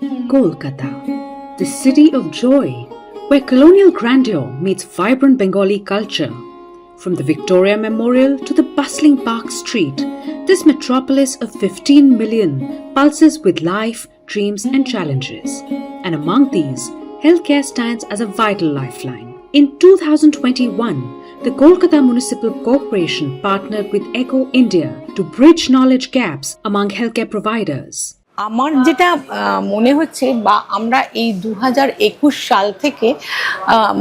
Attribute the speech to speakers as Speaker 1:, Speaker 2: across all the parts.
Speaker 1: Kolkata, the city of joy, where colonial grandeur meets vibrant Bengali culture. From the Victoria Memorial to the bustling Park Street, this metropolis of 15 million pulses with life, dreams, and challenges. And among these, healthcare stands as a vital lifeline. In 2021, the Kolkata Municipal Corporation partnered with Echo India to bridge knowledge gaps among healthcare providers.
Speaker 2: আমার যেটা মনে হচ্ছে বা আমরা এই 2021 সাল থেকে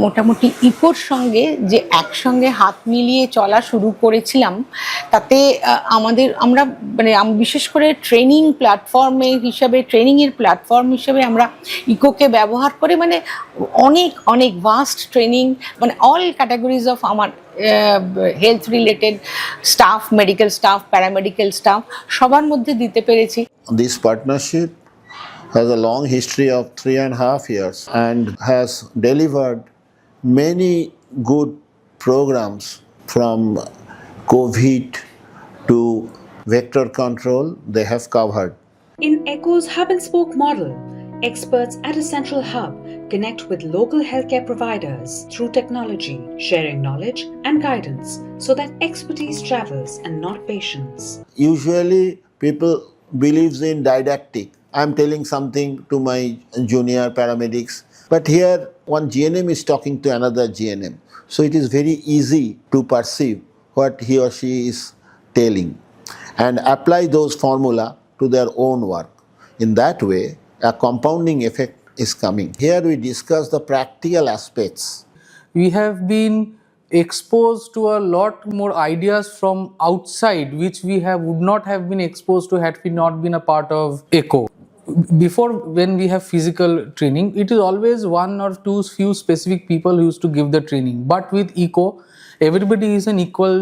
Speaker 2: মোটামুটি ইকোর সঙ্গে যে একসঙ্গে হাত মিলিয়ে চলা শুরু করেছিলাম, তাতে আমরা মানে বিশেষ করে ট্রেনিংয়ের প্ল্যাটফর্ম হিসেবে আমরা ইকোকে ব্যবহার করে মানে অনেক ভাস্ট ট্রেনিং মানে অল ক্যাটাগরিজ অফ আমার health related staff, medical staff, paramedical staff সবার মধ্যে দিতে পেরেছি।
Speaker 3: This partnership has a long history of 3.5 years and has delivered many good programs from COVID to vector control they have covered.
Speaker 1: In Echo's hub and spoke model, experts at a central hub connect with local healthcare providers through technology, sharing knowledge and guidance so that expertise travels and not patients.
Speaker 3: Usually people believes in didactic. I'm telling something to my junior paramedics, but here one GNM is talking to another GNM. So it is very easy to perceive what he or she is telling and apply those formula to their own work. In that way, a compounding effect is coming. Here we discuss the practical aspects.
Speaker 4: We have been exposed to a lot more ideas from outside which would not have been exposed to had we not been a part of ECHO. Before, when we have physical training, it is always one or two few specific people who used to give the training, but with ECHO everybody is an equal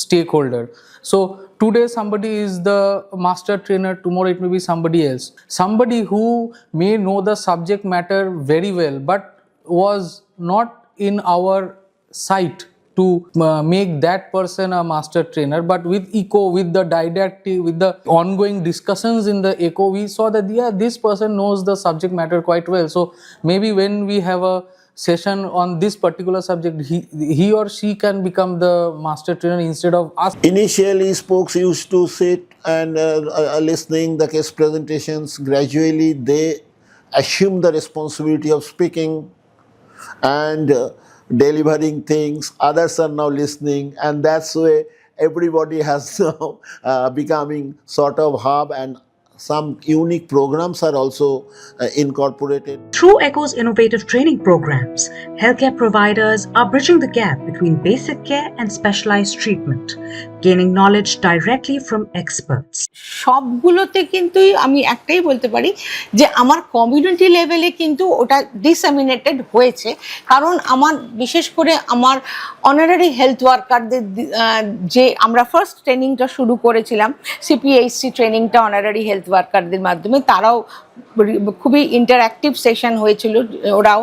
Speaker 4: stakeholder. So today somebody is the master trainer, tomorrow it may be somebody else, somebody who may know the subject matter very well but was not in our sight to make that person a master trainer. But with ECHO, with the didactic, with the ongoing discussions in the ECHO, we saw that this person knows the subject matter quite well. So maybe when we have a session on this particular subject, he or she can become the master trainer instead of us.
Speaker 3: Initially, spokes used to sit and listening the case presentations. Gradually, they assume the responsibility of speaking and delivering things. Others are now listening, and that's why everybody has now becoming sort of hub, and some unique programs are also incorporated.
Speaker 1: Through ECHO's innovative training programs, healthcare providers are bridging the gap between basic care and specialized treatment, gaining knowledge directly from experts.
Speaker 2: সবগুলোতে কিন্তু আমি একটাই বলতে পারি যে আমার community লেভেলে কিন্তু ওটা ডিসেমিনেটেড হয়েছে, কারণ আমার বিশেষ করে আমার অনারারি হেলথ ওয়ার্কারদের যে আমরা ফার্স্ট ট্রেনিংটা শুরু করেছিলাম সিপিএইচসি ট্রেনিংটা অনারারি হেলথ ওয়ার্কারদের মাধ্যমে, তারাও খুবই ইন্টারঅ্যাক্টিভ সেশন হয়েছিল ওরাও।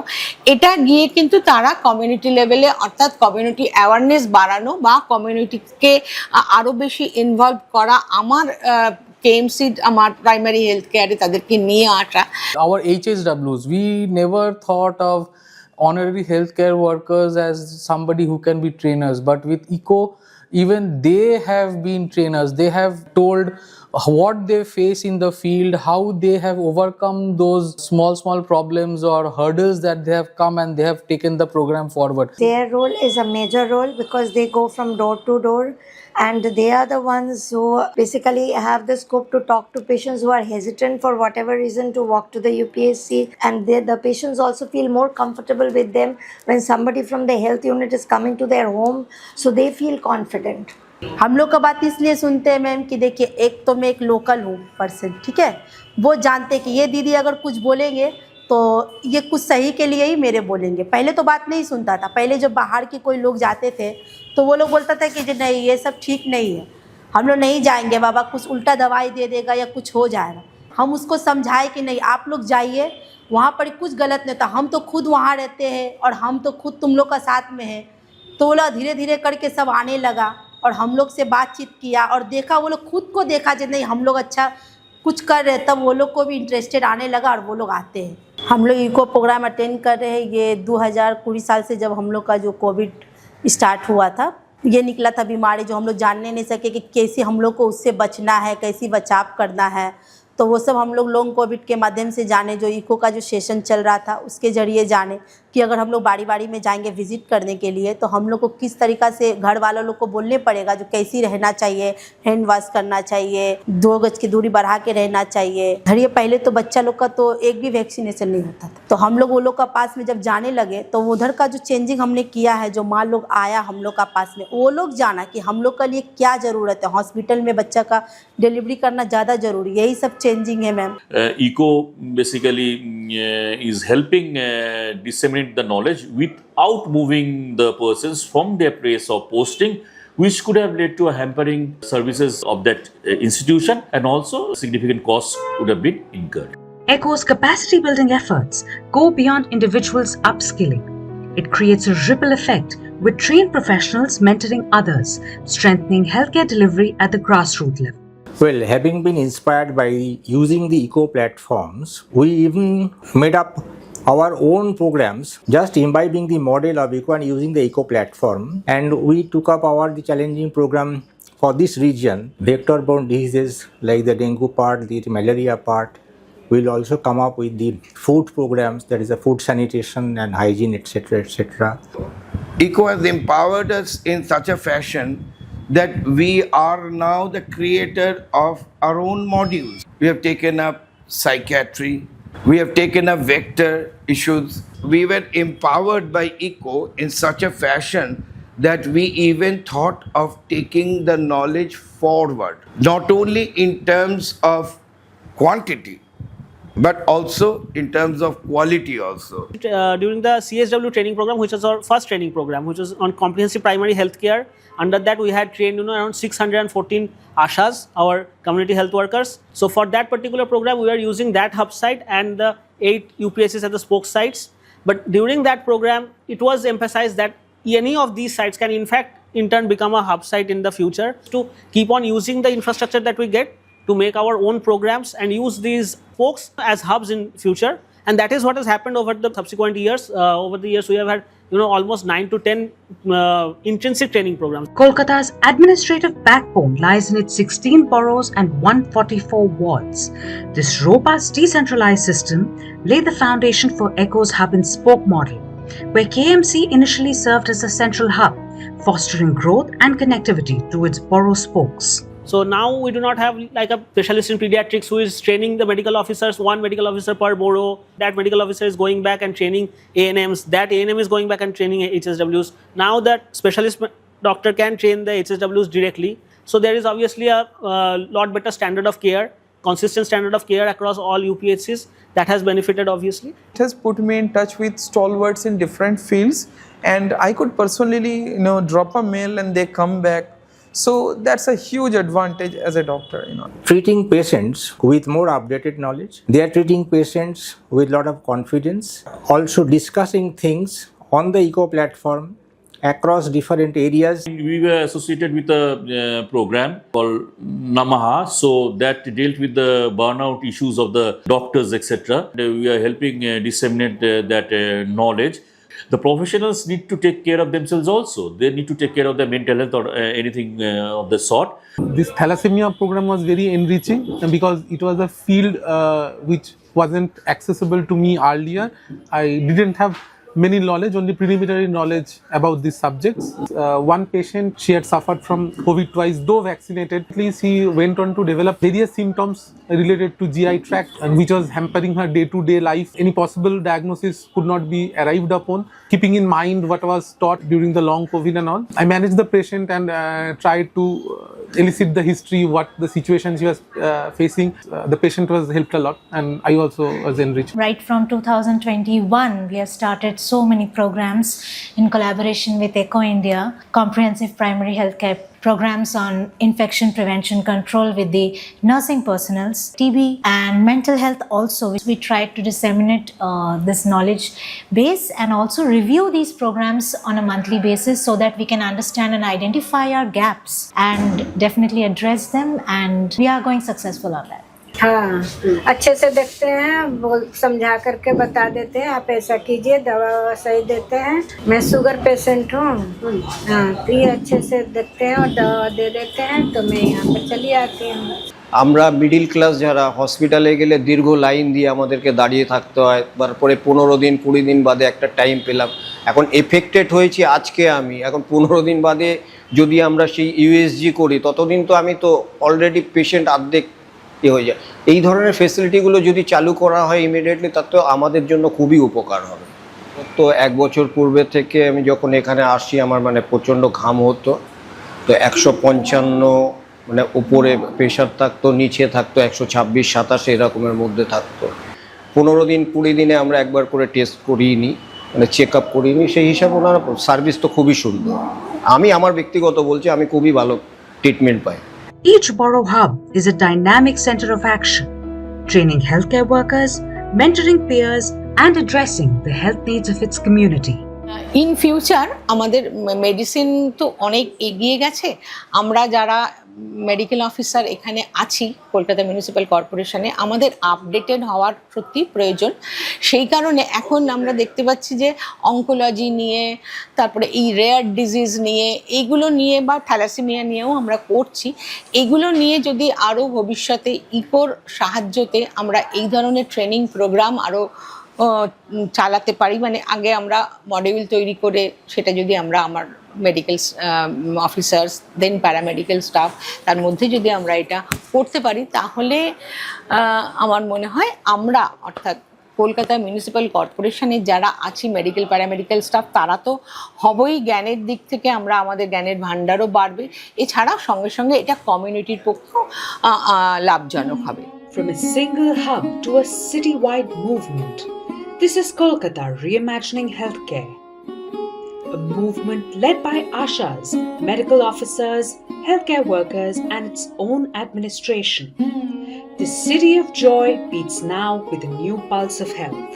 Speaker 2: এটা গিয়ে কিন্তু তারা কমিউনিটি লেভেলে অর্থাৎ কমিউনিটি অ্যাওয়ারনেস বাড়ানো বা কমিউনিটিকে আরও বেশি ইনভলভ করা, আমার কেএমসি আমার প্রাইমারি হেলথ কেয়ারে তাদেরকে নিয়ে আসা।
Speaker 4: Our HSWs, we never thought of honorary healthcare workers as somebody who can be trainers, but with ECHO even they have been trainers. They have told what they face in the field, how they have overcome those small problems or hurdles that they have come, and they have taken the program forward.
Speaker 5: Their role is a major role because they go from door to door, and they are the ones who basically have the scope to talk to patients who are hesitant for whatever reason to walk to the UPSC, and the patients also feel more comfortable with them when somebody from the health unit is coming to their home, so they feel confident.
Speaker 6: हम लोग का बात इसलिए सुनते हैं ma'am कि देखिए, एक तो मैं एक लोकल हूँ पर्सन, ठीक है, वो जानते कि ये दीदी अगर कुछ बोलेंगे तो ये कुछ सही के लिए ही मेरे बोलेंगे। पहले तो बात नहीं सुनता था, पहले जब बाहर के कोई लोग जाते थे तो वो लोग बोलता था कि नहीं ये सब ठीक नहीं है, हम लोग नहीं जाएंगे बाबा, कुछ उल्टा दवाई दे देगा या कुछ हो जाएगा। हम उसको समझाए कि नहीं आप लोग जाइए, वहाँ पर कुछ गलत नहीं होता, हम तो खुद वहाँ रहते हैं और हम तो खुद तुम लोग का साथ में है। तो वो लोग धीरे धीरे करके सब आने लगा और हम लोग से बातचीत किया और देखा, वो लोग खुद को देखा कि नहीं हम लोग अच्छा कुछ कर रहे हैं, तब वो लोग को भी इंटरेस्टेड आने लगा और वो लोग आते हैं। हम लोग इको प्रोग्राम अटेंड कर रहे हैं। ये 2020 साल से जब हम लोग का जो कोविड स्टार्ट हुआ था, ये निकला था बीमारी जो हम लोग जानने नहीं सके कि कैसे हम लोग को उससे बचना है, कैसे बचाव करना है। तो वो सब हम लोग लॉन्ग कोविड के माध्यम से जाने, जो इको का जो सेशन चल रहा था उसके ज़रिए जाने कि अगर हम लोग बारी बारी में जाएंगे विजिट करने के लिए तो हम लोग को किस तरीक़ा से घर वालों लोग को बोलने पड़ेगा, जो कैसी रहना चाहिए, हैंड वॉश करना चाहिए, 2 गज की दूरी बढ़ा के रहना चाहिए। धरिए पहले तो बच्चा लोग का तो एक भी वैक्सीनेशन नहीं होता था, तो हम लोग वो लोग का पास में जब जाने लगे तो उधर का जो चेंजिंग हमने किया है, जो माँ लोग आया हम लोग का पास में, वो लोग जाना कि हम लोग के लिए क्या ज़रूरत है, हॉस्पिटल में बच्चा का डिलीवरी करना ज़्यादा ज़रूरी, यही सब चेंजिंग है ma'am.
Speaker 7: Eco basically is helping disseminate the knowledge without moving the persons from their place of posting, which could have led to a hampering services of that institution, and also significant costs would have been incurred.
Speaker 1: ECHO's capacity building efforts go beyond individuals' upskilling. It creates a ripple effect with trained professionals mentoring others, strengthening healthcare delivery at the grassroots level.
Speaker 8: Well, having been inspired by using the eco platforms, we even made up our own programs, just imbibing the model of eco and using the eco platform. And we took up the challenging program for this region, vector-borne diseases like the dengue part, the malaria part. We'll also come up with the food programs, that is the food sanitation and hygiene, etc., etc.
Speaker 9: Eco has empowered us in such a fashion that we are now the creator of our own modules. We have taken up psychiatry, we have taken up vector issues. We were empowered by ECO in such a fashion that we even thought of taking the knowledge forward, not only in terms of quantity, but also in terms of quality also.
Speaker 10: During the CSW training program, which was our first training program, which was on comprehensive primary health care, under that we had trained around 614 ASHAs, our community health workers. So for that particular program, we were using that hub site and the 8 UPSs at the spoke sites. But during that program, it was emphasized that any of these sites can in turn become a hub site in the future, to keep on using the infrastructure that we get to make our own programs and use these spokes as hubs in future. And that is what has happened over the subsequent years. Over the years, we have had almost 9 to 10 intensive training programs.
Speaker 1: Kolkata's administrative backbone lies in its 16 boroughs and 144 wards. This robust decentralized system laid the foundation for ECHO's hub and spoke model, where KMC initially served as a central hub, fostering growth and connectivity to its borough spokes.
Speaker 10: So now we do not have like a specialist in pediatrics who is training the medical officers, one medical officer per borough. That medical officer is going back and training ANMs. That ANM is going back and training HSWs. Now that specialist doctor can train the HSWs directly. So there is obviously a lot better standard of care, consistent standard of care across all UPHCs. That has benefited obviously.
Speaker 11: It has put me in touch with stalwarts in different fields, and I could personally drop a mail and they come back. So that's a huge advantage as a doctor.
Speaker 8: Treating patients with more updated knowledge, they are treating patients with a lot of confidence, also discussing things on the eco platform across different areas.
Speaker 7: We were associated with a program called Namaha, so that dealt with the burnout issues of the doctors, etc. We are helping disseminate that knowledge. The professionals need to take care of themselves also. They need to take care of their mental health or anything of the sort.
Speaker 12: This thalassemia program was very enriching because it was a field which wasn't accessible to me earlier. I didn't have many knowledge, only preliminary knowledge about these subjects. One patient, she had suffered from COVID twice, though vaccinated. She went on to develop various symptoms related to GI tract, and which was hampering her day-to-day life. Any possible diagnosis could not be arrived upon, keeping in mind what was taught during the long COVID and all. I managed the patient and tried to elicit the history, what the situation she was facing. The patient was helped a lot, and I also was enriched.
Speaker 13: Right from 2021, we have started so many programs in collaboration with ECO India, comprehensive primary healthcare programs on infection prevention control with the nursing personnel, TB and mental health also. We tried to disseminate this knowledge base and also review these programs on a monthly basis so that we can understand and identify our gaps and definitely address them, and we are going successful on that.
Speaker 14: हाँ, अच्छे से देखते हैं, बोल समझा करके बता देते हैं, आप ऐसा कीजिए, दवा ववा सही देते हैं। मैं शुगर पेशेंट हूँ, हाँ, तो ये अच्छे से देखते हैं और दवा दे देते हैं, तो मैं यहाँ पर चली आती हूँ।
Speaker 15: আমরা মিডিল ক্লাস যারা হসপিটালে গেলে দীর্ঘ লাইন দিয়ে আমাদেরকে দাঁড়িয়ে থাকতে হয়, তারপরে 15 দিন 20 দিন বাদে একটা টাইম পেলাম। এখন এফেক্টেড হয়েছি আজকে আমি, এখন 15 দিন বাদে যদি আমরা সেই ইউএসজি করি ততদিন তো আমি তো অলরেডি পেশেন্ট অর্ধেক হয়ে যায়। এই ধরনের ফেসিলিটিগুলো যদি চালু করা হয় ইমিডিয়েটলি, তাতে আমাদের জন্য খুবই উপকার হবে। তো 1 বছর পূর্বে থেকে আমি যখন এখানে আসি আমার মানে প্রচণ্ড ঘাম হতো, তো 155 মানে উপরে প্রেশার থাকতো, নিচে থাকতো 126-27 এরকমের মধ্যে থাকতো। 15 দিন 20 দিনে আমরা একবার করে টেস্ট করিয়ে নিই, মানে চেক আপ করিয়ে নিই। সেই হিসাবে ওনার সার্ভিস তো খুবই সুন্দর। আমি আমার ব্যক্তিগত বলছি, আমি খুবই ভালো treatment pi.
Speaker 1: Each borough hub is a dynamic center of action, training healthcare workers, mentoring peers, and addressing the health needs of its community.
Speaker 2: In future আমাদের মেডিসিন তো অনেক এগিয়ে গেছে। আমরা যারা মেডিকেল অফিসার এখানে আছি কলকাতা মিউনিসিপ্যাল কর্পোরেশনে, আমাদের আপডেটেড হওয়ার সত্যি প্রয়োজন। সেই কারণে এখন আমরা দেখতে পাচ্ছি যে অঙ্কোলজি নিয়ে, তারপরে এই রেয়ার ডিজিজ নিয়ে, এইগুলো নিয়ে বা থ্যালাসেমিয়া নিয়েও আমরা করছি। এগুলো নিয়ে যদি আরও ভবিষ্যতে ইকোর সাহায্যতে আমরা এই ধরনের ট্রেনিং প্রোগ্রাম আরও চালাতে পারি, মানে আগে আমরা মডিউল তৈরি করে সেটা যদি আমরা আমার মেডিকেল অফিসার্স দেন প্যারামেডিক্যাল স্টাফ তার মধ্যে যদি আমরা এটা করতে পারি, তাহলে আমার মনে হয় আমরা অর্থাৎ কলকাতা মিউনিসিপ্যাল কর্পোরেশনে যারা আছি মেডিকেল প্যারামেডিক্যাল স্টাফ, তারা তো হবই, জ্ঞানের দিক থেকে আমরা আমাদের জ্ঞানের ভাণ্ডারও বাড়বে। এছাড়া সঙ্গে সঙ্গে এটা কমিউনিটির পক্ষেও লাভজনক হবে।
Speaker 1: From a single hub to a city-wide movement, this is Kolkata Reimagining Healthcare, a movement led by ASHAs, medical officers, healthcare workers, and its own administration. The city of joy beats now with a new pulse of health.